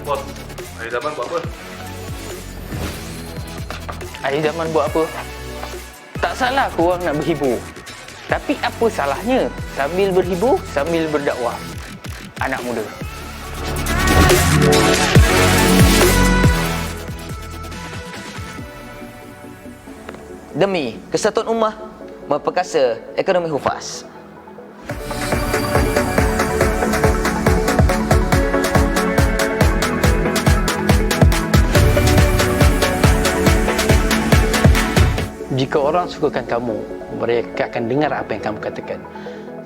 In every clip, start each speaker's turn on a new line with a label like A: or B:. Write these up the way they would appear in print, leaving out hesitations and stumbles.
A: Bos, akhir zaman buat apa?
B: Akhir zaman buat apa? Tak salah korang nak berhibur. Tapi apa salahnya sambil berhibur, sambil berdakwah? Anak muda.
C: Demi kesatuan ummah, memperkasa ekonomi Hufaz.
B: Jika orang sukakan kamu, mereka akan dengar apa yang kamu katakan.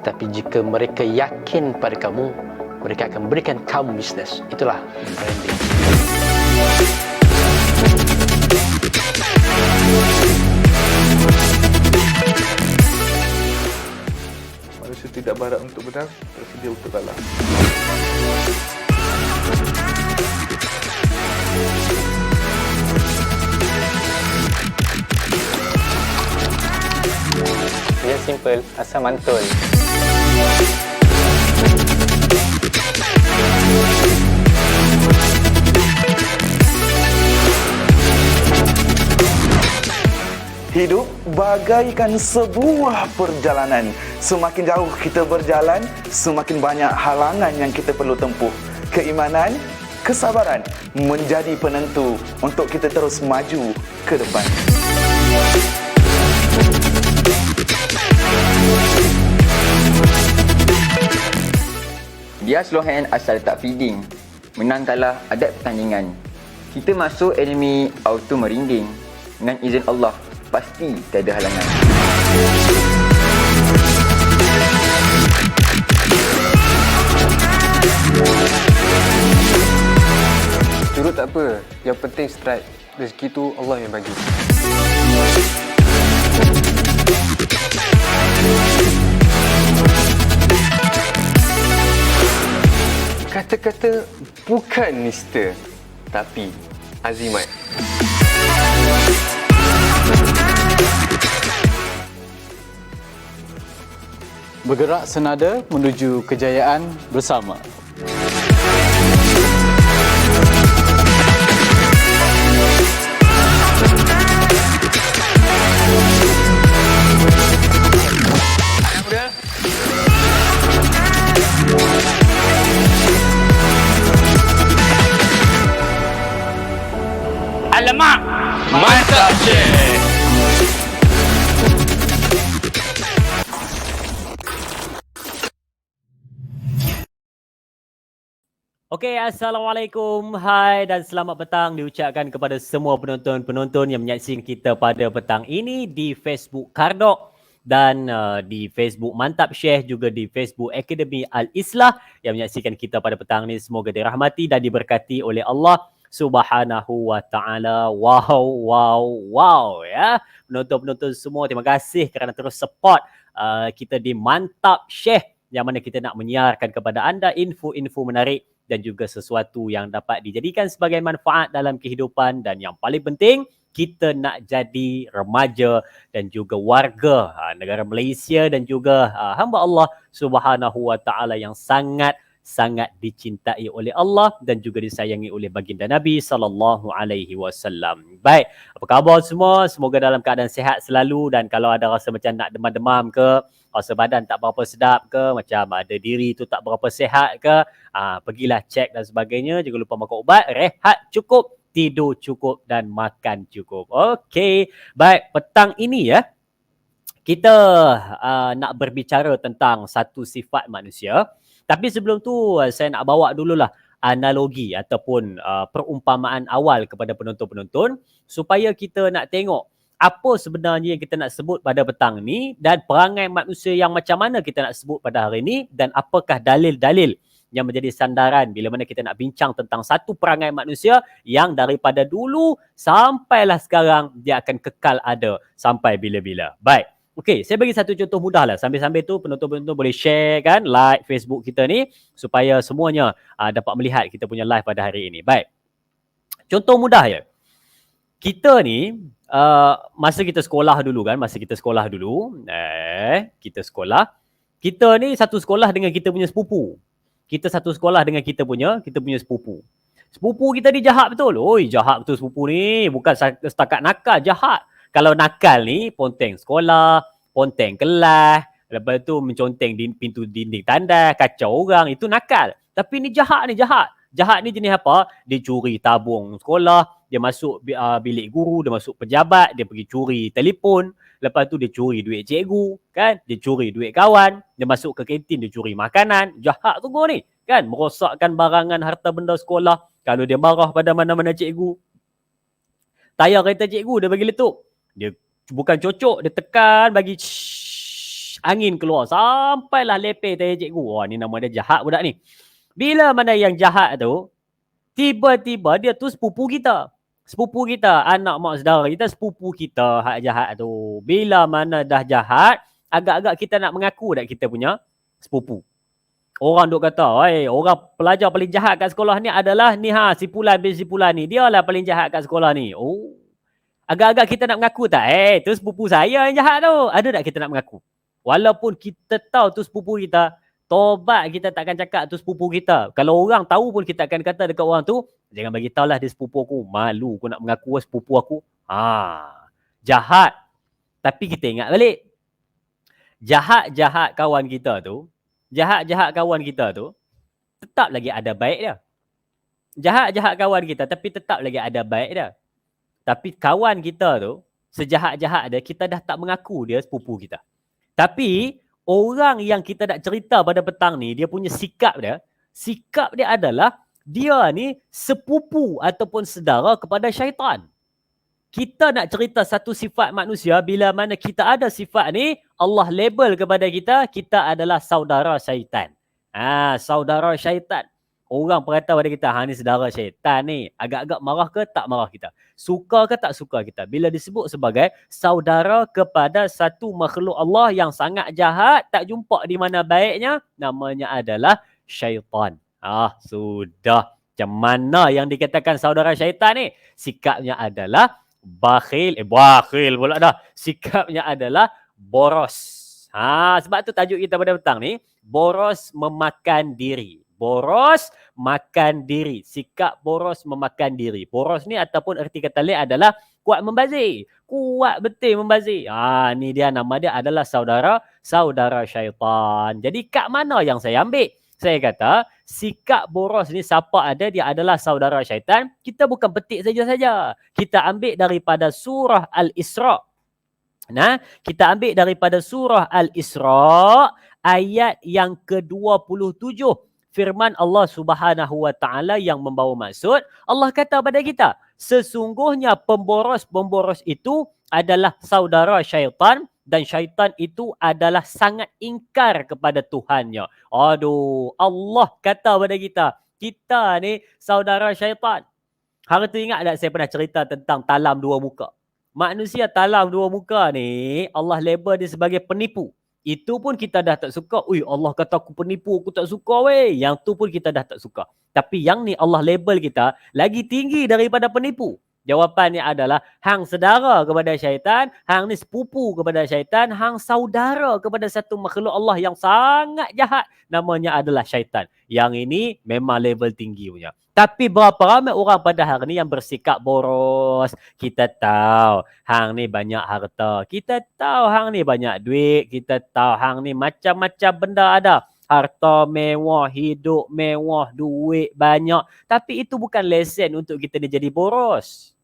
B: Tapi jika mereka yakin pada kamu, mereka akan berikan kamu bisnes. Itulah branding.
A: Manusia tidak berharap untuk menang, tersedia untuk kalah.
B: Dia simple, asal mantul.
D: Hidup bagaikan sebuah perjalanan. Semakin jauh kita berjalan, semakin banyak halangan yang kita perlu tempuh. Keimanan, kesabaran menjadi penentu untuk kita terus maju ke depan.
C: Dia slow hand asal tak feeding. Menang kalah adat pertandingan. Kita masuk enemy auto merinding. Dengan izin Allah, pasti tiada halangan.
E: Curut tak apa, yang penting strike. Rezeki tu Allah yang bagi. Kata-kata bukan mister, tapi azimat.
F: Bergerak senada menuju kejayaan bersama.
B: Alamak! Mantap, Syekh!
G: Okey, Assalamualaikum, hai dan selamat petang diucapkan kepada semua penonton-penonton yang menyaksikan kita pada petang ini di Facebook Kardok dan di Facebook Mantap Syekh, juga di Facebook Akademi Al-Islah yang menyaksikan kita pada petang ini. Semoga dirahmati dan diberkati oleh Allah Subhanahu wa ta'ala. Wow ya. Penonton-penonton semua, terima kasih kerana terus support kita di Mantap Syekh, yang mana kita nak menyiarkan kepada anda info-info menarik dan juga sesuatu yang dapat dijadikan sebagai manfaat dalam kehidupan. Dan yang paling penting, kita nak jadi remaja dan juga warga negara Malaysia dan juga hamba Allah Subhanahu wa ta'ala yang sangat dicintai oleh Allah dan juga disayangi oleh baginda Nabi sallallahu alaihi wasallam. Baik, apa khabar semua? Semoga dalam keadaan sihat selalu, dan kalau ada rasa macam nak demam-demam ke, rasa badan tak berapa sedap ke, macam ada diri tu tak berapa sihat ke, pergilah cek dan sebagainya. Jangan lupa makan ubat, rehat cukup, tidur cukup dan makan cukup. Okey, baik, petang ini ya, kita nak berbicara tentang satu sifat manusia. Tapi sebelum tu saya nak bawa dululah analogi ataupun perumpamaan awal kepada penonton-penonton supaya kita nak tengok apa sebenarnya yang kita nak sebut pada petang ni, dan perangai manusia yang macam mana kita nak sebut pada hari ni, dan apakah dalil-dalil yang menjadi sandaran bila mana kita nak bincang tentang satu perangai manusia yang daripada dulu sampailah sekarang dia akan kekal ada sampai bila-bila. Baik. Okey, saya bagi satu contoh mudah lah. Sambil-sambil tu penonton-penonton boleh share kan, like Facebook kita ni supaya semuanya dapat melihat kita punya live pada hari ini. Baik. Contoh mudah ya. Kita ni masa kita sekolah dulu, kita ni satu sekolah dengan kita punya sepupu. Kita satu sekolah dengan kita punya sepupu. Sepupu kita ni jahat betul. Oi, jahat betul sepupu ni. Bukan setakat nakal, jahat. Kalau nakal ni, ponteng sekolah, ponteng kelas, lepas tu menconteng pintu dinding tandas, kacau orang, itu nakal. Tapi ni jahat ni, jahat. Jahat ni jenis apa? Dia curi tabung sekolah, dia masuk bilik guru, dia masuk pejabat, dia pergi curi telefon, lepas tu dia curi duit cikgu, kan? Dia curi duit kawan, dia masuk ke kantin, dia curi makanan. Jahat tu ni, kan? Merosakkan barangan harta benda sekolah. Kalau dia marah pada mana-mana cikgu, tayar kereta cikgu dia bagi letup. Dia bukan cocok, dia tekan bagi angin keluar sampailah lepeh tayar cikgu. Wah, ni nama dia jahat budak ni. Bila mana yang jahat tu, tiba-tiba dia tu sepupu kita. Sepupu kita, anak mak saudara kita, sepupu kita hak jahat tu. Bila mana dah jahat, agak-agak kita nak mengaku tak kita punya sepupu. Orang duk kata, orang pelajar paling jahat kat sekolah ni adalah ni si Fulan bin si Fulan ni. Dia lah paling jahat kat sekolah ni. Oh. Agak-agak kita nak mengaku tak? Tu sepupu saya yang jahat tu. Ada tak kita nak mengaku? Walaupun kita tahu tu sepupu kita, tobat kita takkan cakap tu sepupu kita. Kalau orang tahu pun kita akan kata dekat orang tu, jangan bagi tahulah dia sepupu aku. Malu aku nak mengaku sepupu aku. Jahat. Tapi kita ingat balik. Jahat-jahat kawan kita tu, tetap lagi ada baik dia. Jahat-jahat kawan kita, tapi tetap lagi ada baik dia. Tapi kawan kita tu, sejahat-jahat dia, kita dah tak mengaku dia sepupu kita. Tapi, orang yang kita nak cerita pada petang ni, dia punya sikap dia adalah, dia ni sepupu ataupun saudara kepada syaitan. Kita nak cerita satu sifat manusia, bila mana kita ada sifat ni, Allah label kepada kita, kita adalah saudara syaitan. Saudara syaitan. Orang berkata pada kita, ni saudara syaitan ni. Agak-agak marah ke tak marah kita? Suka ke tak suka kita? Bila disebut sebagai saudara kepada satu makhluk Allah yang sangat jahat, tak jumpa di mana baiknya, namanya adalah syaitan. Sudah. Macam mana yang dikatakan saudara syaitan ni? Sikapnya adalah bakhil pula dah. Sikapnya adalah boros. Sebab tu tajuk kita pada petang ni, boros memakan diri. Boros makan diri. Sikap boros memakan diri. Boros ni ataupun erti kata lain adalah kuat membazir. Kuat betul membazir. Ni dia nama dia adalah saudara syaitan. Jadi kat mana yang saya ambil? Saya kata sikap boros ni siapa ada dia adalah saudara syaitan. Kita bukan petik saja-saja. Kita ambil daripada surah Al-Isra. Kita ambil daripada surah Al-Isra ayat yang ke-27. Firman Allah Subhanahu wa taala yang membawa maksud, Allah kata pada kita, sesungguhnya pemboros-pemboros itu adalah saudara syaitan dan syaitan itu adalah sangat ingkar kepada Tuhannya. Allah kata pada kita ni saudara syaitan. Hari tu ingat tak saya pernah cerita tentang talam dua muka? Manusia talam dua muka ni, Allah label dia sebagai penipu. Itu pun kita dah tak suka. Allah kata aku penipu, aku tak suka weh. Yang tu pun kita dah tak suka. Tapi yang ni Allah label kita lagi tinggi daripada penipu. Jawapannya adalah hang sedara kepada syaitan, hang ni sepupu kepada syaitan, hang saudara kepada satu makhluk Allah yang sangat jahat. Namanya adalah syaitan. Yang ini memang level tinggi punya. Tapi berapa ramai orang pada hari ni yang bersikap boros. Kita tahu hang ni banyak harta. Kita tahu hang ni banyak duit. Kita tahu hang ni macam-macam benda ada. Harta mewah, hidup mewah, duit banyak. Tapi itu bukan lesen untuk kita ni jadi boros.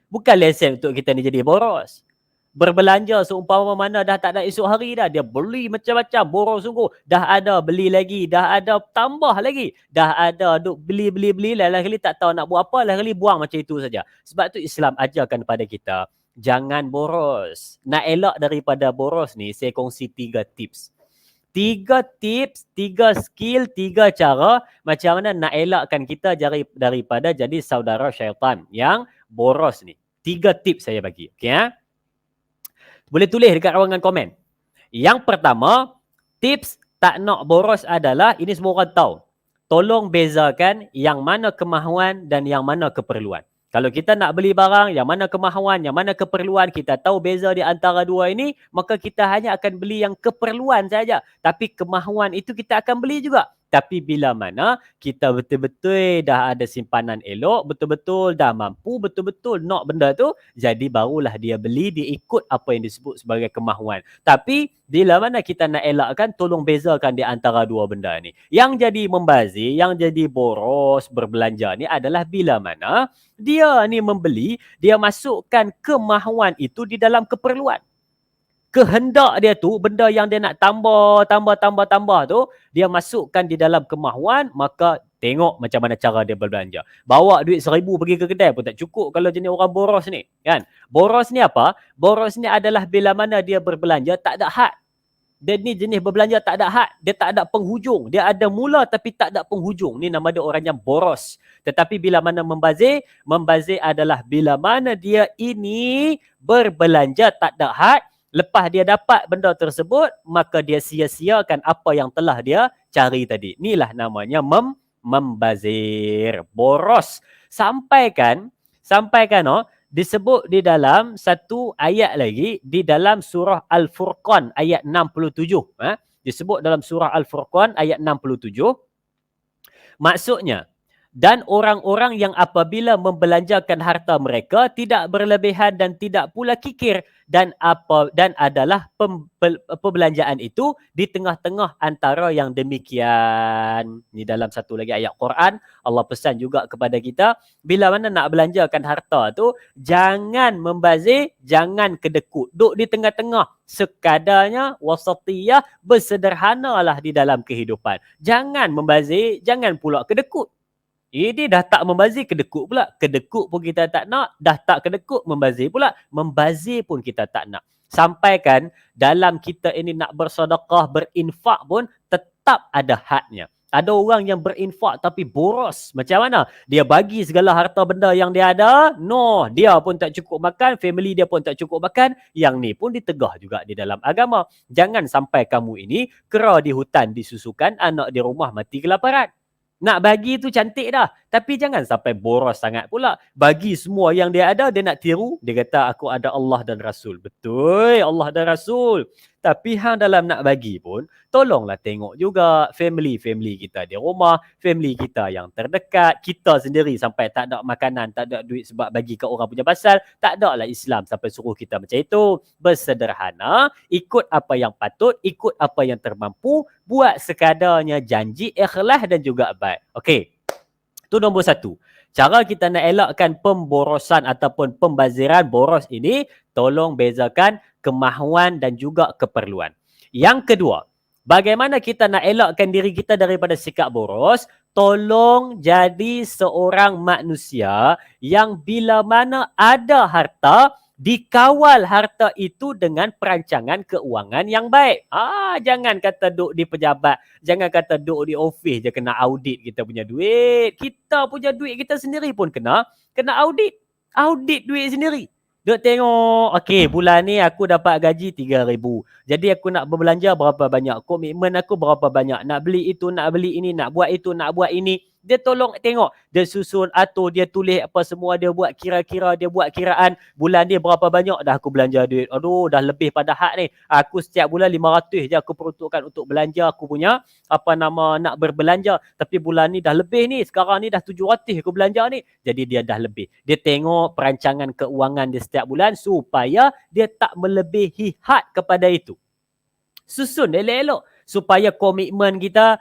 G: Bukan lesen untuk kita ni jadi boros. Berbelanja seumpama mana dah tak ada esok hari dah. Dia beli macam-macam, boros sungguh. Dah ada, beli lagi. Dah ada, tambah lagi. Dah ada, duk beli. Lain-lain tak tahu nak buat apa, lain-lain buang macam itu saja. Sebab tu Islam ajarkan pada kita, jangan boros. Nak elak daripada boros ni, saya kongsi 3 tips. 3 tips, 3 skill, 3 cara macam mana nak elakkan kita daripada jadi saudara syaitan yang boros ni. 3 tips saya bagi. Okay, boleh tulis dekat ruangan komen. Yang pertama, tips tak nak boros adalah, ini semua orang tahu. Tolong bezakan yang mana kemahuan dan yang mana keperluan. Kalau kita nak beli barang, yang mana kemahuan, yang mana keperluan, kita tahu beza di antara dua ini, maka kita hanya akan beli yang keperluan saja. Tapi kemahuan itu kita akan beli juga. Tapi bila mana kita betul-betul dah ada simpanan elok, betul-betul dah mampu, betul-betul nak benda tu, jadi barulah dia beli, dia ikut apa yang disebut sebagai kemahuan. Tapi bila mana kita nak elakkan, tolong bezakan di antara dua benda ni. Yang jadi membazir, yang jadi boros berbelanja ni adalah bila mana dia ni membeli, dia masukkan kemahuan itu di dalam keperluan. Kehendak dia tu, benda yang dia nak tambah tu, dia masukkan di dalam kemahuan, maka tengok macam mana cara dia berbelanja. Bawa duit 1,000 pergi ke kedai pun tak cukup kalau jenis orang boros ni. Kan? Boros ni apa? Boros ni adalah bila mana dia berbelanja tak ada had. Dia ni jenis berbelanja tak ada had. Dia tak ada penghujung. Dia ada mula tapi tak ada penghujung. Ni nama dia orang yang boros. Tetapi bila mana membazir, membazir adalah bila mana dia ini berbelanja tak ada had. Lepas dia dapat benda tersebut, maka dia sia-siakan apa yang telah dia cari tadi. Inilah namanya membazir, boros. Sampaikan disebut di dalam satu ayat lagi, di dalam surah Al-Furqan ayat 67. Disebut dalam surah Al-Furqan ayat 67. Maksudnya, dan orang-orang yang apabila membelanjakan harta mereka tidak berlebihan dan tidak pula kikir, dan adalah perbelanjaan itu di tengah-tengah antara yang demikian. Ni dalam satu lagi ayat Quran, Allah pesan juga kepada kita, bila mana nak belanjakan harta tu, jangan membazir, jangan kedekut. Duk di tengah-tengah, sekadarnya wasatiyah, bersederhanalah di dalam kehidupan. Jangan membazir, jangan pula kedekut. Ini dah tak membazir, kedekut pula. Kedekut pun kita tak nak. Dah tak kedekut, membazir pula. Membazir pun kita tak nak. Sampaikan dalam kita ini nak bersedekah, berinfak pun tetap ada hadnya. Ada orang yang berinfak tapi boros. Macam mana? Dia bagi segala harta benda yang dia ada. No, dia pun tak cukup makan. Family dia pun tak cukup makan. Yang ni pun ditegah juga di dalam agama. Jangan sampai kamu ini kera di hutan disusukan, anak di rumah mati kelaparan. Nak bagi tu cantik dah. Tapi jangan sampai boros sangat pula. Bagi semua yang dia ada, dia nak tiru. Dia kata, aku ada Allah dan Rasul. Betul, Allah dan Rasul. Tapi hang dalam nak bagi pun, tolonglah tengok juga family kita di rumah, family kita yang terdekat, kita sendiri sampai tak ada makanan, tak ada duit sebab bagi ke orang punya pasal, tak ada lah Islam sampai suruh kita macam itu. Bersederhana, ikut apa yang patut, ikut apa yang termampu, buat sekadarnya, janji, ikhlas dan juga baik. Okey, itu nombor satu. Cara kita nak elakkan pemborosan ataupun pembaziran boros ini, tolong bezakan kemahuan dan juga keperluan. Yang kedua, bagaimana kita nak elakkan diri kita daripada sikap boros? Tolong jadi seorang manusia yang bila mana ada harta, dikawal harta itu dengan perancangan keuangan yang baik. Jangan kata duduk di pejabat, jangan kata duduk di office je kena audit kita punya duit. Kita punya duit kita sendiri pun kena audit. Audit duit sendiri. Duk tengok, okey, bulan ni aku dapat gaji 3,000. Jadi aku nak berbelanja berapa banyak, komitmen aku berapa banyak, nak beli itu, nak beli ini, nak buat itu, nak buat ini. Dia tolong tengok, dia susun, atur, dia tulis apa semua, dia buat kira-kira, dia buat kiraan. Bulan dia berapa banyak dah aku belanja duit. Aduh, dah lebih pada had ni. Aku setiap bulan 500 je aku peruntukkan untuk belanja aku punya, nak berbelanja. Tapi bulan ni dah lebih ni, sekarang ni dah 700 aku belanja ni. Jadi dia dah lebih. Dia tengok perancangan keuangan dia setiap bulan supaya dia tak melebihi had kepada itu. Susun elok-elok supaya komitmen kita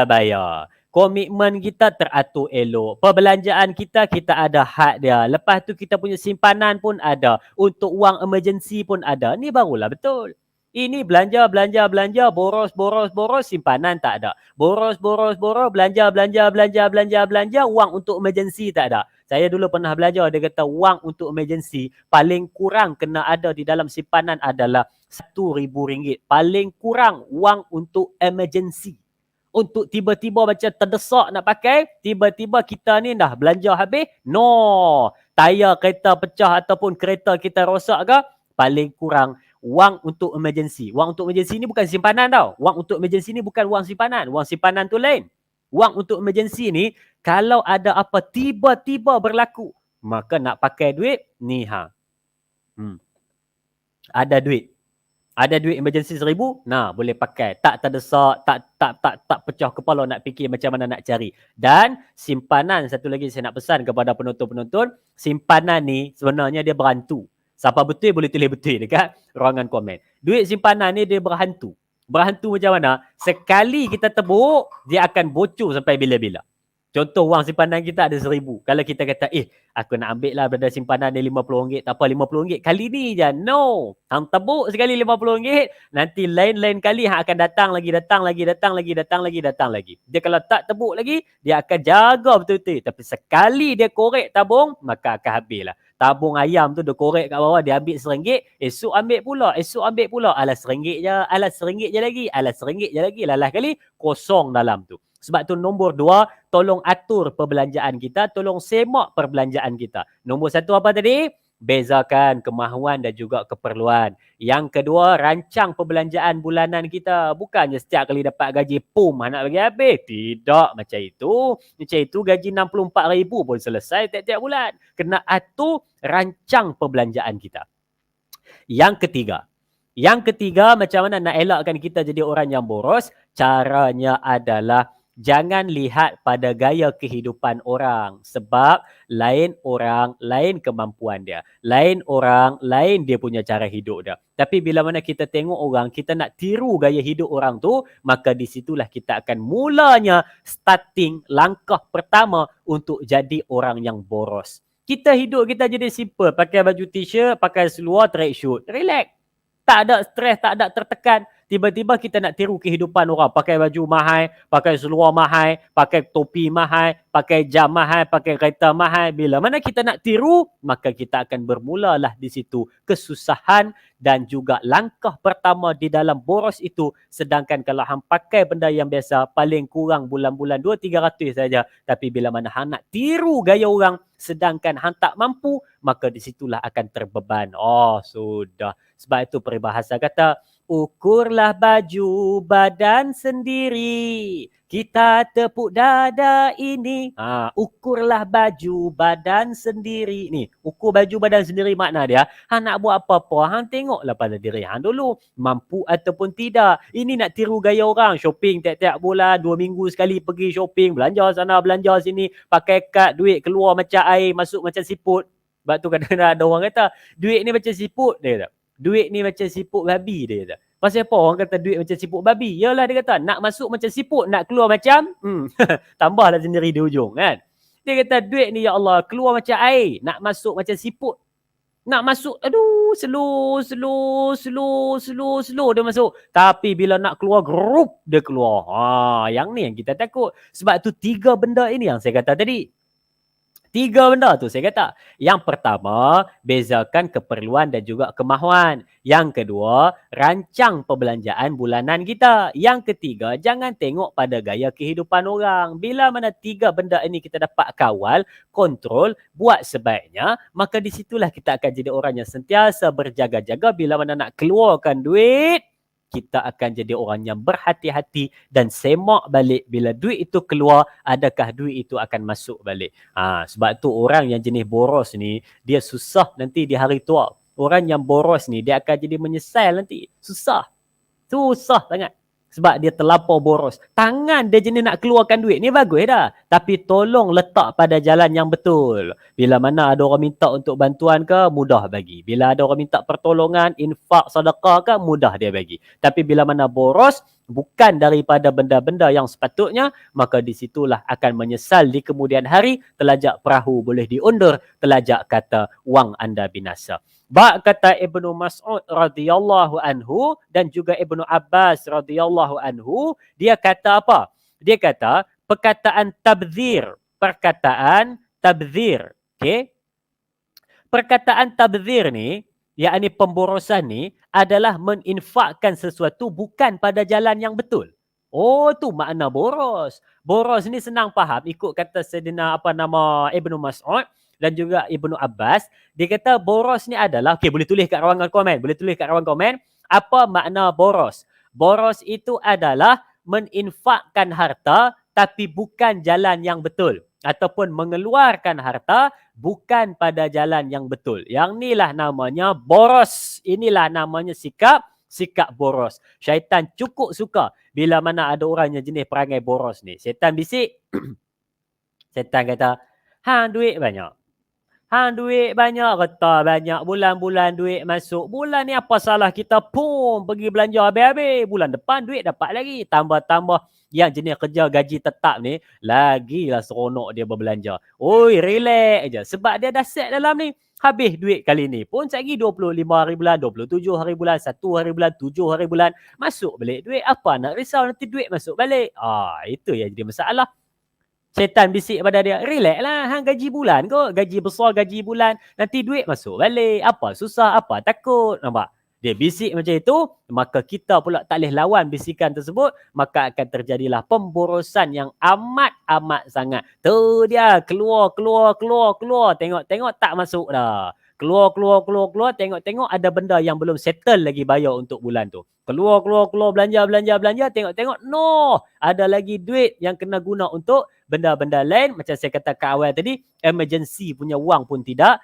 G: bayar. Komitmen kita teratur elok. Perbelanjaan kita ada had dia. Lepas tu kita punya simpanan pun ada. Untuk wang emergency pun ada. Ni barulah betul. Ini belanja, boros, simpanan tak ada. Boros, belanja, wang untuk emergency tak ada. Saya dulu pernah belajar, dia kata wang untuk emergency paling kurang kena ada di dalam simpanan adalah RM1,000. Paling kurang wang untuk emergency. Untuk tiba-tiba macam terdesak nak pakai, tiba-tiba kita ni dah belanja habis, no, tayar kereta pecah ataupun kereta kita rosak ke, paling kurang wang untuk emergency. Wang untuk emergency ni bukan simpanan tau. Wang untuk emergency ni bukan wang simpanan. Wang simpanan tu lain. Wang untuk emergency ni, kalau ada apa tiba-tiba berlaku, maka nak pakai duit, ni Ada duit. Ada duit emergency 1,000, nah boleh pakai. Tak terdesak, tak pecah kepala nak fikir macam mana nak cari. Dan simpanan, satu lagi saya nak pesan kepada penonton-penonton, simpanan ni sebenarnya dia berhantu. Siapa betul boleh tulis betul dekat ruangan komen. Duit simpanan ni dia berhantu. Berhantu macam mana? Sekali kita tebuk, dia akan bocor sampai bila-bila. Contoh wang simpanan kita ada 1,000. Kalau kita kata, aku nak ambil lah daripada simpanan dia RM50. Tak apa, RM50 kali ni je. No. Hang tebuk sekali RM50. Nanti lain-lain kali hang akan datang lagi. Dia kalau tak tebuk lagi, dia akan jaga betul-betul. Tapi sekali dia korek tabung, maka akan habis lah. Tabung ayam tu dia korek kat bawah, dia ambil RM1. Esok ambil pula. Alah RM1 je lagi. Lalah kali, kosong dalam tu. Sebab tu nombor 2, tolong atur perbelanjaan kita, tolong semak perbelanjaan kita. Nombor 1 apa tadi? Bezakan kemahuan dan juga keperluan. Yang kedua, rancang perbelanjaan bulanan kita. Bukannya setiap kali dapat gaji, pum, nak bagi habis. Tidak macam itu. Macam itu gaji RM64,000 pun selesai tiap-tiap bulan. Kena atur rancang perbelanjaan kita. Yang ketiga, macam mana nak elakkan kita jadi orang yang boros? Caranya adalah jangan lihat pada gaya kehidupan orang. Sebab lain orang, lain kemampuan dia. Lain orang, lain dia punya cara hidup dia. Tapi bila mana kita tengok orang, kita nak tiru gaya hidup orang tu, maka di situlah kita akan mulanya starting langkah pertama untuk jadi orang yang boros. Kita hidup kita jadi simple. Pakai baju t-shirt, pakai seluar, tracksuit. Relax. Tak ada stres, tak ada tertekan. Tiba-tiba kita nak tiru kehidupan orang. Pakai baju mahal, pakai seluar mahal, pakai topi mahal, pakai jam mahal, pakai kereta mahal. Bila mana kita nak tiru, maka kita akan bermulalah di situ kesusahan dan juga langkah pertama di dalam boros itu. Sedangkan kalau hang pakai benda yang biasa, paling kurang bulan-bulan 200-300 saja. Tapi bila mana hang nak tiru gaya orang, sedangkan hang tak mampu, maka di situlah akan terbeban. Oh, sudah. Sebab itu peribahasa kata, ukurlah baju badan sendiri, kita tepuk dada ini. Ukurlah baju badan sendiri. Ni, ukur baju badan sendiri makna dia, hang nak buat apa-apa, hang tengoklah pada diri hang dulu, mampu ataupun tidak. Ini nak tiru gaya orang, shopping tiap-tiap bulan, 2 minggu sekali pergi shopping, belanja sana, belanja sini, pakai kad, duit keluar macam air, masuk macam siput. Sebab tu kadang-kadang ada orang kata, duit ni macam siput, dia kata. Duit ni macam siput babi, dia kata. Pasal apa orang kata duit macam siput babi? Yalah, dia kata nak masuk macam siput, nak keluar macam tambahlah sendiri di ujung kan. Dia kata duit ni ya Allah keluar macam air, nak masuk macam siput. Nak masuk, aduh, slow dia masuk. Tapi bila nak keluar, grup dia keluar. Yang ni yang kita takut. Sebab tu 3 benda ini yang saya kata tadi. 3 benda tu saya kata. Yang pertama, bezakan keperluan dan juga kemahuan. Yang kedua, rancang perbelanjaan bulanan kita. Yang ketiga, jangan tengok pada gaya kehidupan orang. Bila mana 3 benda ini kita dapat kawal, kontrol, buat sebaiknya, maka di situlah kita akan jadi orang yang sentiasa berjaga-jaga. Bila mana nak keluarkan duit, kita akan jadi orang yang berhati-hati dan semak balik bila duit itu keluar, adakah duit itu akan masuk balik. Sebab tu orang yang jenis boros ni, dia susah nanti di hari tua. Orang yang boros ni, dia akan jadi menyesal nanti. Susah sangat. Sebab dia terlampau boros. Tangan dia jenis nak keluarkan duit ni bagus dah. Tapi tolong letak pada jalan yang betul. Bila mana ada orang minta untuk bantuan ke, mudah bagi. Bila ada orang minta pertolongan, infak, sedekah ke, mudah dia bagi. Tapi bila mana boros, bukan daripada benda-benda yang sepatutnya, maka di situlah akan menyesal di kemudian hari. Telajak perahu boleh diundur, telajak kata wang anda binasa. Bak kata Ibnu Mas'ud radhiyallahu anhu dan juga Ibnu Abbas radhiyallahu anhu, dia kata apa? Dia kata perkataan tabdzir. Okey? Perkataan tabdzir ni, yakni pemborosan ni, adalah meninfakkan sesuatu bukan pada jalan yang betul. Oh, tu makna boros. Boros ni senang faham ikut kata Sayyidina Ibnu Mas'ud dan juga Ibnu Abbas. Dia kata boros ni adalah, okey, boleh tulis kat ruangan komen. Apa makna boros? Boros itu adalah meninfakkan harta tapi bukan jalan yang betul. Ataupun mengeluarkan harta bukan pada jalan yang betul. Yang inilah namanya boros. Inilah namanya sikap sikap boros. Syaitan cukup suka bila mana ada orang yang jenis perangai boros ni. Syaitan bisik. Syaitan kata, hang duit banyak. Hang duit banyak, kata banyak. Bulan-bulan duit masuk. Bulan ni apa salah kita pun pergi belanja habis-habis. Bulan depan duit dapat lagi. Tambah-tambah yang jenis kerja gaji tetap ni, lagilah seronok dia berbelanja. Oi, relax je. Sebab dia dah set dalam ni. Habis duit kali ni pun lagi 25 hari bulan, 27 hari bulan, 1 hari bulan, 7 hari bulan. Masuk balik duit. Apa nak risau nanti duit masuk balik. Itu yang jadi masalah. Syaitan bisik pada dia, relax lah, hang gaji bulan kot, gaji besar gaji bulan, nanti duit masuk balik, apa susah, apa takut, nampak? Dia bisik macam itu, maka kita pula tak boleh lawan bisikan tersebut, maka akan terjadilah pemborosan yang amat-amat sangat. Tu dia, keluar, tengok tak masuk dah. Keluar, tengok ada benda yang belum settle lagi bayar untuk bulan tu. Keluar, belanja, tengok, no, ada lagi duit yang kena guna untuk benda-benda lain. Macam saya katakan awal tadi, emergency punya wang pun tidak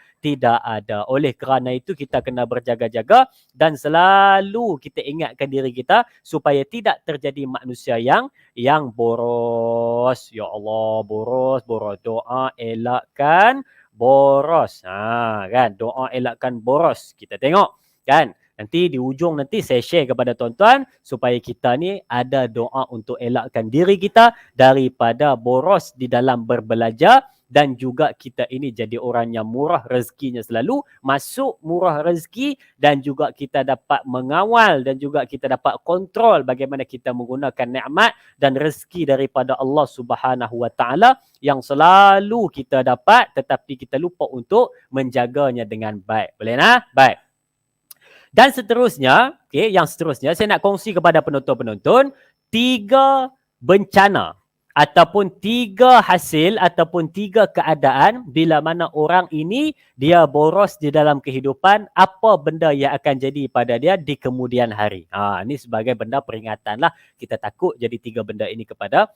G: ada. Oleh kerana itu, kita kena berjaga-jaga dan selalu kita ingatkan diri kita supaya tidak terjadi manusia yang boros. Ya Allah, boros. Doa elakkan boros. Kan, doa elakkan boros. Kita tengok kan. Nanti di ujung nanti saya share kepada tuan-tuan supaya kita ni ada doa untuk elakkan diri kita daripada boros di dalam berbelanja, dan juga kita ini jadi orang yang murah rezekinya, selalu masuk murah rezeki, dan juga kita dapat mengawal dan juga kita dapat kontrol bagaimana kita menggunakan nikmat dan rezeki daripada Allah Subhanahu Wa Taala yang selalu kita dapat, tetapi kita lupa untuk menjaganya dengan baik. Boleh nak? Baik. Dan seterusnya, yang seterusnya saya nak kongsi kepada penonton-penonton 3 bencana ataupun 3 hasil ataupun 3 keadaan bila mana orang ini dia boros di dalam kehidupan, apa benda yang akan jadi pada dia di kemudian hari. Ini sebagai benda peringatan lah, kita takut jadi 3 benda ini kepada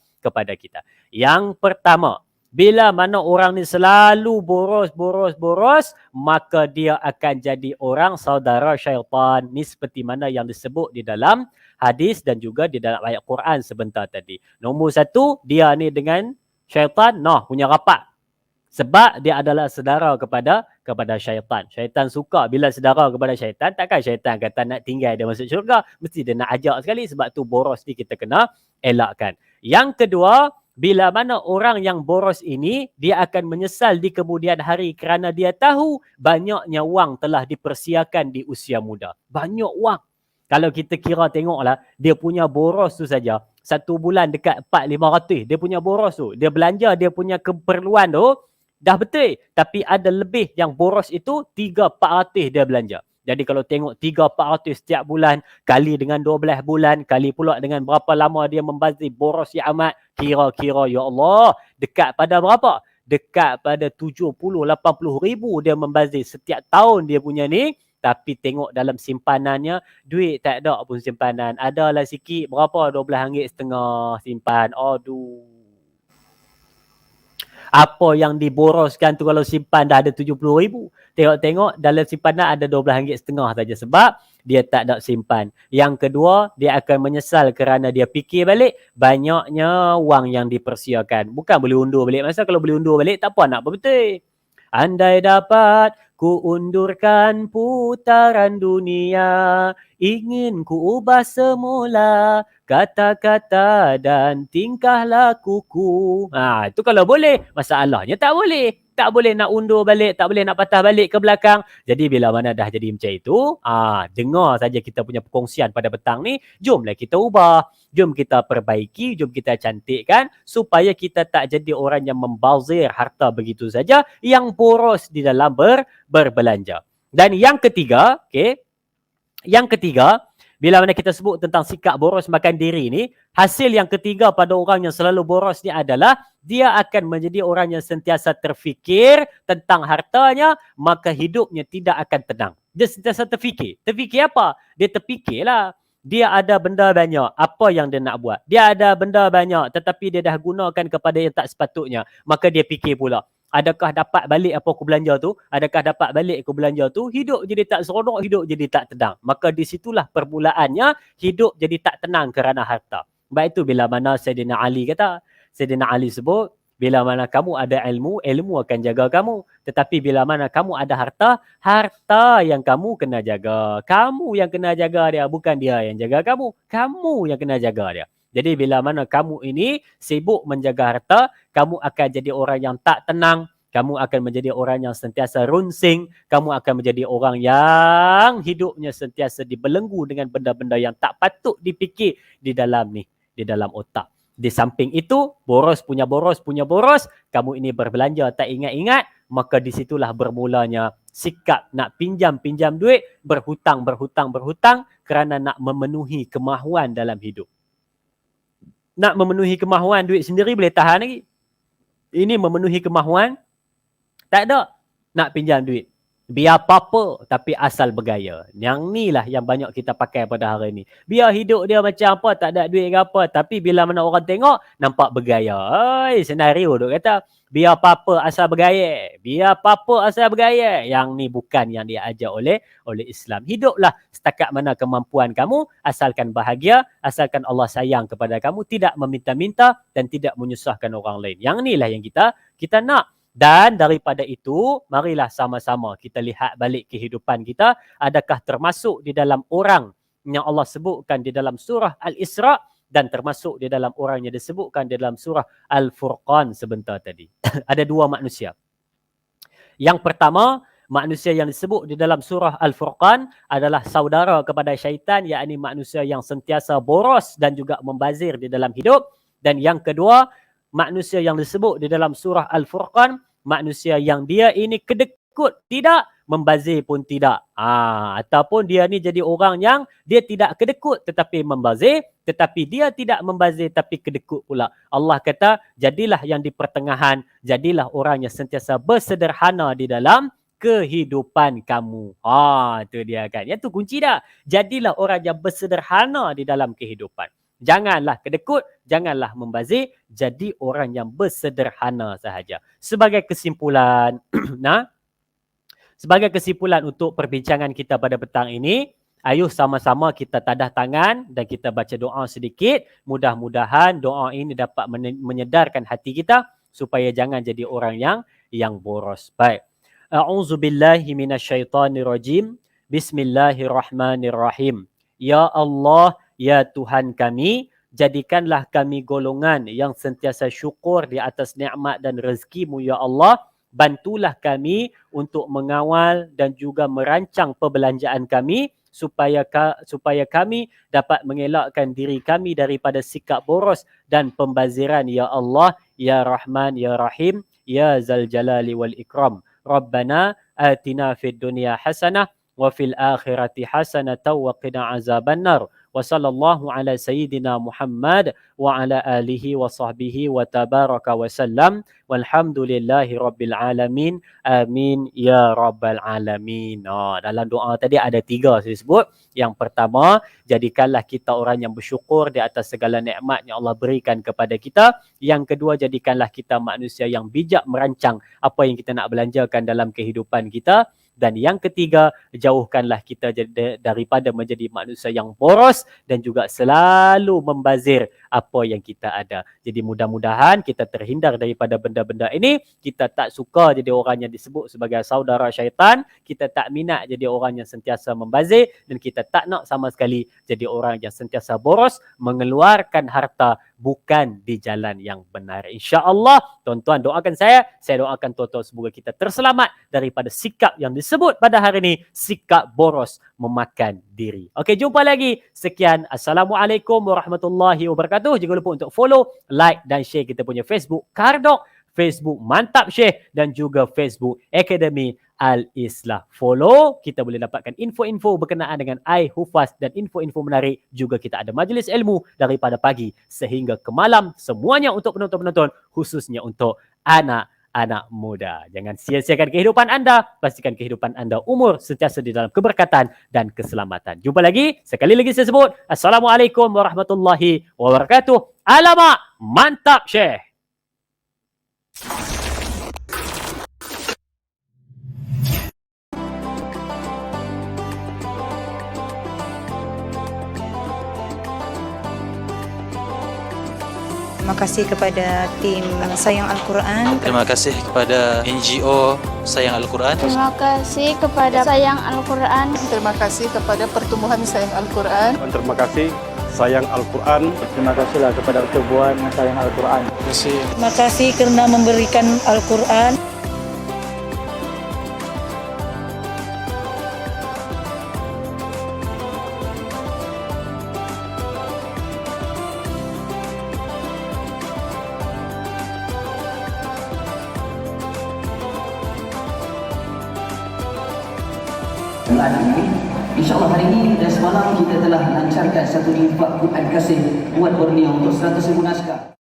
G: kita. Yang pertama, bila mana orang ni selalu boros, maka dia akan jadi orang saudara syaitan. Ni seperti mana yang disebut di dalam hadis dan juga di dalam ayat Quran sebentar tadi. Nombor 1, dia ni dengan syaitan, punya rapat. Sebab dia adalah saudara kepada syaitan. Syaitan suka bila saudara kepada syaitan. Takkan syaitan kata nak tinggal dia masuk syurga. Mesti dia nak ajak sekali. Sebab tu boros ni kita kena elakkan. Yang kedua, bila mana orang yang boros ini, dia akan menyesal di kemudian hari kerana dia tahu banyaknya wang telah dipersiakan di usia muda. Banyak wang. Kalau kita kira tengoklah, dia punya boros tu saja. 1 bulan dekat 400-500. Dia punya boros tu. Dia belanja, dia punya keperluan tu, dah betul. Tapi ada lebih yang boros itu, 300-400 dia belanja. Jadi kalau tengok 300-400 setiap bulan, kali dengan 12 bulan, kali pula dengan berapa lama dia membazir boros yang amat, kira-kira ya Allah, dekat pada berapa? Dekat pada 70-80 ribu dia membazir setiap tahun dia punya ni. Tapi tengok dalam simpanannya, duit tak ada pun simpanan. Adalah sikit, berapa? RM12.50 simpan. Aduh. Apa yang diboroskan tu kalau simpan dah ada 70 ribu. Tengok-tengok dalam simpanan ada RM12.50 saja sebab dia tak ada simpan. Yang kedua, dia akan menyesal kerana dia fikir balik banyaknya wang yang dipersiakan. Bukan boleh undur balik. Masa kalau boleh undur balik tak apa nak apa betul. Andai dapat ku undurkan putaran dunia, ingin ku ubah semula kata-kata dan tingkah lakuku. Itu kalau boleh. Masalahnya tak boleh. Tak boleh nak undur balik, tak boleh nak patah balik ke belakang. Jadi bila mana dah jadi macam itu, dengar saja kita punya perkongsian pada petang ni, jomlah kita ubah. Jom kita perbaiki, jom kita cantikkan supaya kita tak jadi orang yang membazir harta begitu saja, yang boros di dalam berbelanja. Dan yang ketiga, bila mana kita sebut tentang sikap boros makan diri ni, hasil yang ketiga pada orang yang selalu boros ni adalah dia akan menjadi orang yang sentiasa terfikir tentang hartanya, maka hidupnya tidak akan tenang. Dia sentiasa terfikir. Terfikir apa? Dia terfikirlah. Dia ada benda banyak, apa yang dia nak buat? Dia ada benda banyak tetapi dia dah gunakan kepada yang tak sepatutnya. Maka dia fikir pula, adakah dapat balik apa aku belanja tu? Adakah dapat balik aku belanja tu? Hidup jadi tak seronok, hidup jadi tak tenang. Maka di situlah permulaannya hidup jadi tak tenang kerana harta. Sebab itu bila mana Sayyidina Ali kata, Sayyidina Ali sebut, bila mana kamu ada ilmu, ilmu akan jaga kamu. Tetapi bila mana kamu ada harta, harta yang kamu kena jaga. Kamu yang kena jaga dia, bukan dia yang jaga kamu. Kamu yang kena jaga dia. Jadi bila mana kamu ini sibuk menjaga harta, kamu akan jadi orang yang tak tenang. Kamu akan menjadi orang yang sentiasa runsing. Kamu akan menjadi orang yang hidupnya sentiasa dibelenggu dengan benda-benda yang tak patut dipikir di dalam otak. Di samping itu, boros punya boros, kamu ini berbelanja tak ingat-ingat, maka disitulah bermulanya sikap nak pinjam duit, berhutang kerana nak memenuhi kemahuan dalam hidup. Nak memenuhi kemahuan duit sendiri boleh tahan lagi. Ini memenuhi kemahuan, tak ada. Nak pinjam duit. Biar apa-apa tapi asal bergaya. Yang ni lah yang banyak kita pakai pada hari ni. Biar hidup dia macam apa, tak ada duit ke apa. Tapi bila mana orang tengok, nampak bergaya. Senario duk kata, biar apa-apa asal bergaya. Biar apa-apa asal bergaya. Yang ni bukan yang dia ajar oleh Islam. Hiduplah setakat mana kemampuan kamu, asalkan bahagia, asalkan Allah sayang kepada kamu, tidak meminta-minta dan tidak menyusahkan orang lain. Yang ni lah yang kita nak. Dan daripada itu, marilah sama-sama kita lihat balik kehidupan kita. Adakah termasuk di dalam orang yang Allah sebutkan di dalam surah Al-Isra dan termasuk di dalam orang yang disebutkan di dalam surah Al-Furqan sebentar tadi. Ada dua manusia. Yang pertama, manusia yang disebut di dalam surah Al-Furqan adalah saudara kepada syaitan, yakni manusia yang sentiasa boros dan juga membazir di dalam hidup. Dan yang kedua, manusia yang disebut di dalam surah Al-Furqan, manusia yang dia ini kedekut, tidak, membazir pun tidak. Ataupun dia ni jadi orang yang dia tidak kedekut tetapi membazir, tetapi dia tidak membazir tapi kedekut pula. Allah kata, jadilah yang di pertengahan, jadilah orang yang sentiasa bersederhana di dalam kehidupan kamu. Itu dia kan. Yang tu kunci dah. Jadilah orang yang bersederhana di dalam kehidupan. Janganlah kedekut, janganlah membazir, jadi orang yang bersederhana sahaja. Sebagai kesimpulan, sebagai kesimpulan untuk perbincangan kita pada petang ini, ayuh sama-sama kita tadah tangan dan kita baca doa sedikit. Mudah-mudahan doa ini dapat menyedarkan hati kita supaya jangan jadi orang yang boros. Baik. A'udzubillahi minasyaitonirrajim. Bismillahirrahmanirrahim. Ya Allah, ya Tuhan kami, jadikanlah kami golongan yang sentiasa syukur di atas nikmat dan rezeki-Mu ya Allah. Bantulah kami untuk mengawal dan juga merancang perbelanjaan kami supaya kami dapat mengelakkan diri kami daripada sikap boros dan pembaziran ya Allah, ya Rahman, ya Rahim, ya Zal Jalali wal Ikram. Rabbana atina fid dunya hasanah wa fil akhirati hasanah wa qina azabannar. Wa sallallahu ala sayyidina Muhammad wa ala alihi wa sahbihi wa tabaraka wa sallam. Walhamdulillahi rabbil alamin. Amin ya rabbal alamin. Dalam doa tadi ada 3 saya sebut. Yang pertama, jadikanlah kita orang yang bersyukur di atas segala nikmat yang Allah berikan kepada kita. Yang kedua, jadikanlah kita manusia yang bijak merancang apa yang kita nak belanjakan dalam kehidupan kita. Dan yang ketiga, jauhkanlah kita daripada menjadi manusia yang boros dan juga selalu membazir apa yang kita ada. Jadi mudah-mudahan kita terhindar daripada benda-benda ini. Kita tak suka jadi orang yang disebut sebagai saudara syaitan. Kita tak minat jadi orang yang sentiasa membazir. Dan kita tak nak sama sekali jadi orang yang sentiasa boros, mengeluarkan harta bukan di jalan yang benar. InsyaAllah, tuan-tuan doakan saya doakan tuan-tuan semoga kita terselamat daripada sikap yang disebut pada hari ini, sikap boros memakan diri. Okey, jumpa lagi. Sekian. Assalamualaikum warahmatullahi wabarakatuh. Jangan lupa untuk follow, like dan share kita punya Facebook Kardok, Facebook Mantap Syekh dan juga Facebook Akademi Al-Islah. Follow, kita boleh dapatkan info-info berkenaan dengan iHufaz dan info-info menarik. Juga kita ada majlis ilmu daripada pagi sehingga ke malam. Semuanya untuk penonton-penonton, khususnya untuk anak-anak muda. Jangan sia-siakan kehidupan anda. Pastikan kehidupan anda umur sentiasa di dalam keberkatan dan keselamatan. Jumpa lagi. Sekali lagi saya sebut. Assalamualaikum warahmatullahi wabarakatuh. Alamak, Mantap Syekh.
H: Terima kasih kepada tim Sayang Al-Quran.
I: Terima kasih kepada NGO Sayang Al-Quran.
J: Terima kasih kepada Sayang Al-Quran.
K: Terima kasih kepada Pertumbuhan Sayang Al-Quran.
L: Terima kasih Sayang Al-Quran.
M: Terima kasihlah kepada Pertubuhan Sayang Al-Quran.
I: Terima kasih.
H: Terima kasih kerana memberikan Al-Quran.
M: InsyaAllah hari ini dan semalam kita telah lancarkan satu infak Quran kasih buat Borneo untuk 100,000 naskah.